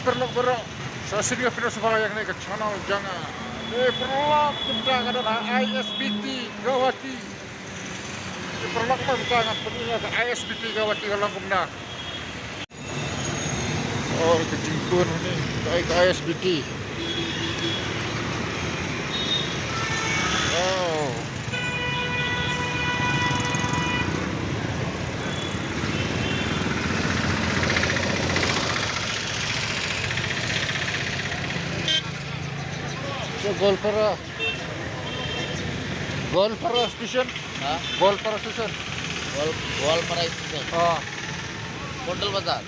perlok berok. Sa sini pinasubayang ni ke channel jangan. Perlok kita adalah ISBT Gawati. Perlok kita kan pentingnya ISBT Gawati kalau kumna. Oh, kejimpun ni ke ISBT. Oh. So, Golpara station. हाँ Golpara station. Goalpara station हाँ. कोटल बाजार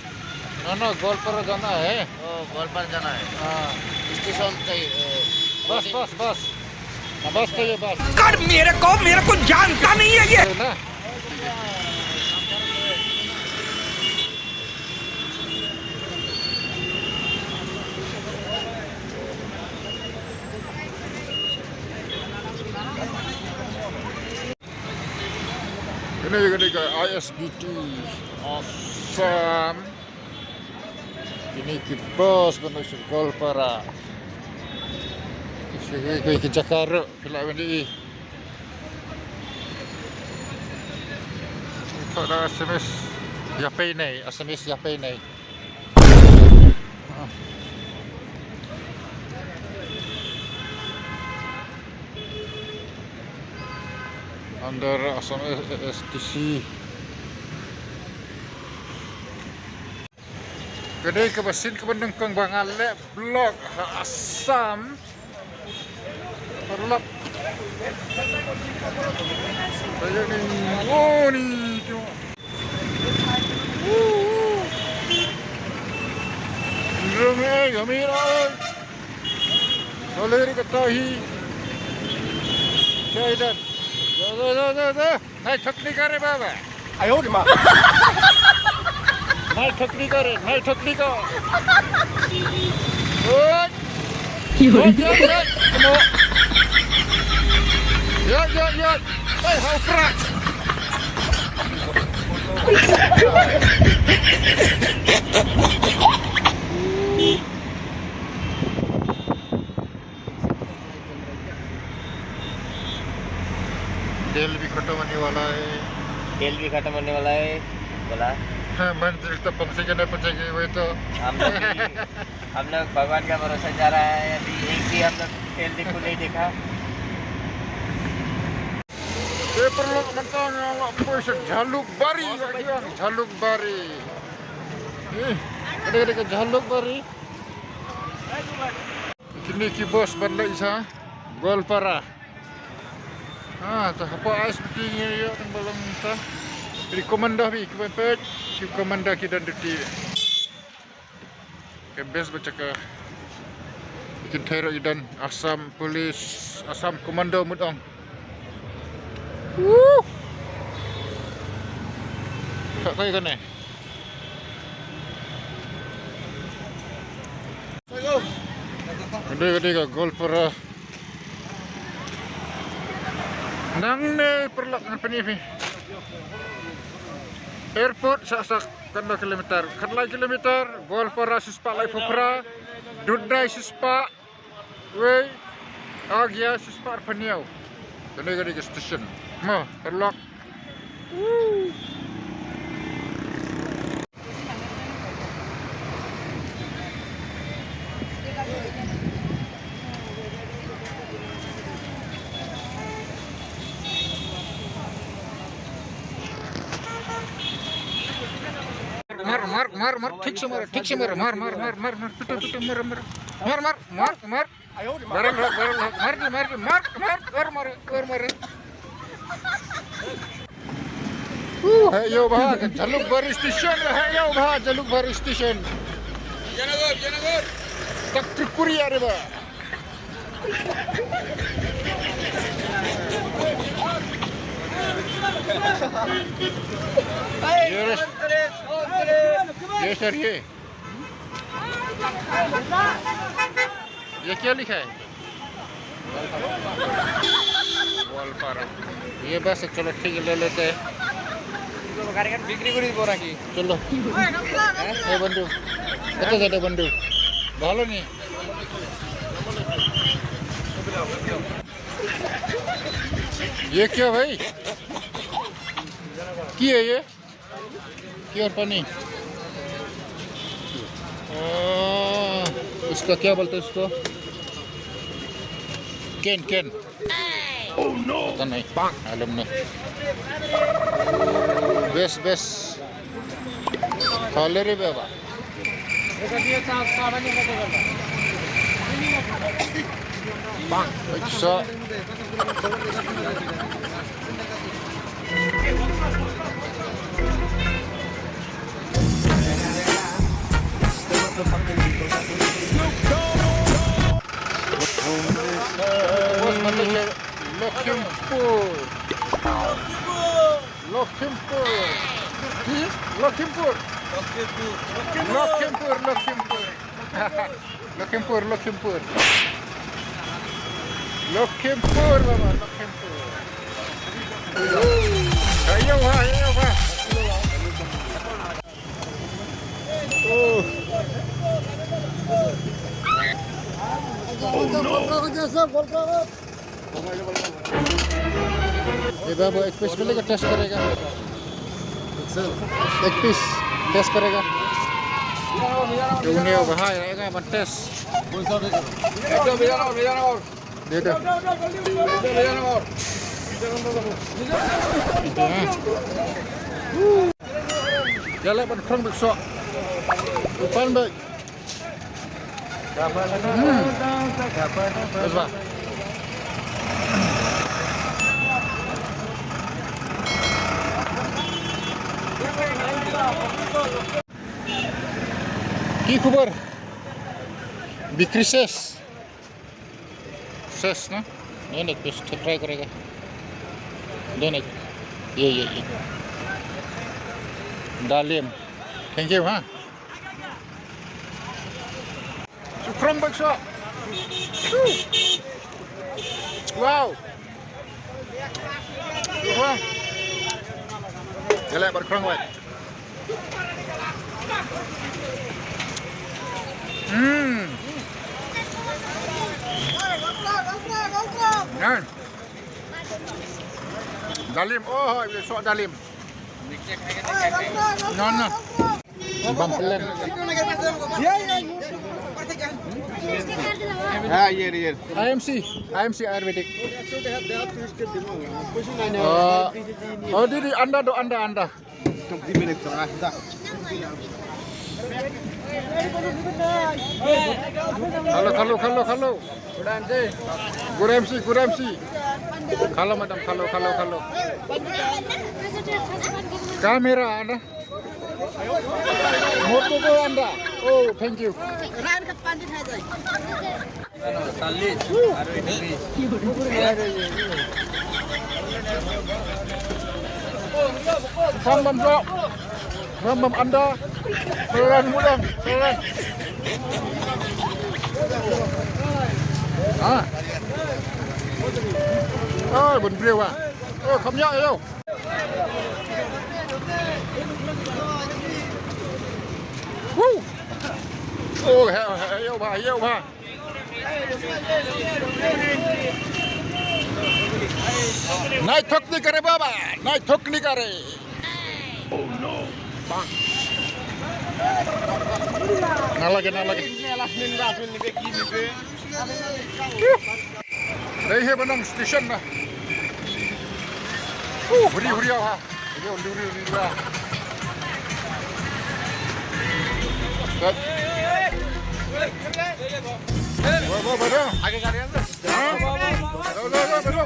No, Golpara जाना है. गोलपारा जाना है हाँ. Station चाहिए बस चाहिए बस. कर मेरे को जानता नहीं है ये ना. Ini ke ISBT Assam. Ini ke bos menuju Golpara. Ini ke Jakarta. Kelak ini. Itu dah SMS Yapay ni. SMS Yapay ni. Under Assam STC. Kedai ke Basin ke Bandung Bangalek blok Assam. Perlok. Saya ni, oh ni tu. Ramai gembira. Soleri ketahi. Jaidan. नहीं ठकनी करे बाबा आयो रे मां नहीं ठकनी करे नहीं ठकनी को या hey how crack तेल भी खत्म होने वाला है. तेल भी खत्म होने वाला है बोला मंदिर तो पंक्ति के नहीं पहुंचेगी वही तो. हम लोग भगवान का भरोसा जा रहा है. अभी एक भी हम लोग तेल देखो नहीं देखा. ये perlu mentang awak push Jaluk Bari bagian Jaluk Bari. Ada ke Jaluk Bari. Kini ki bos bandar isa Golpara. Tak apa ISBT ni ya tenggelam ta. Jadi komandan bi kepepet, komandan kita duty. Ke base baca ke Kintero dan Assam Police, Assam Komando Mudong. Tak tahu kan ni. Ada Golpara. Nang ne perlak apa ni? Airport sak kanda kilometer. Kanlai kilometer. Golpara sispak lai popra. Dudai sispak. Wei. Agia sispak paniau. Kena ke station. Ma perlak. मार ठीक से मार मार पिटो मार है यो भाग झलुक बारी स्टेशन है यो भाग झलुक बारी स्टेशन विजयनगर तक त्रिपुरी आ रे बा ये सर ये क्या लिखा है? गोलपारा. ये बस चलो ठीक है ले लेते हैं. बिक्री करी बोरा की चलो. ये बंदूक. कितना बंदूक? भालो नहीं ये क्या भाई की है ये की और पानी इसका क्या बोलते हैं इसको केन केन पता नहीं मालूम नहीं बेस बेस खाले रे बाबा अच्छा Lukhimpur baba Lukhimpur ayo wah ये बाबू एक पीस मिलेगा टेस्ट करेगा एक पीस टेस्ट करेगा dunia bahaya ya kan tes deh jalan pada kerang besok depan baik terus pak की खबर बिक्री शेष ना नहीं कुछ ट्राई करेगा नहीं ये डालिम थैंक यू हाँ शुक्रम बक्सो वाव jalan berkerang baik Nan. Dalim, oh, besok dalim. No. Bampelan. Here. IMC Ayurvedic. Oh, Didi, anda. Halo. Guramsi. Halo madam, halo. Kamera anda. Moto ko anda. Oh, thank you. Rambam anda. Pelan. Bẩn rượu à? Không nhớ đâu. Yêu bà. Naik thok ni kare baba, naik thok ni kare. Oh no. Bang. Nah lagi. Đây है बनम station ना हुरी आ ये हुरी बा वो बड़ो आगे गाड़ी अंदर हां लो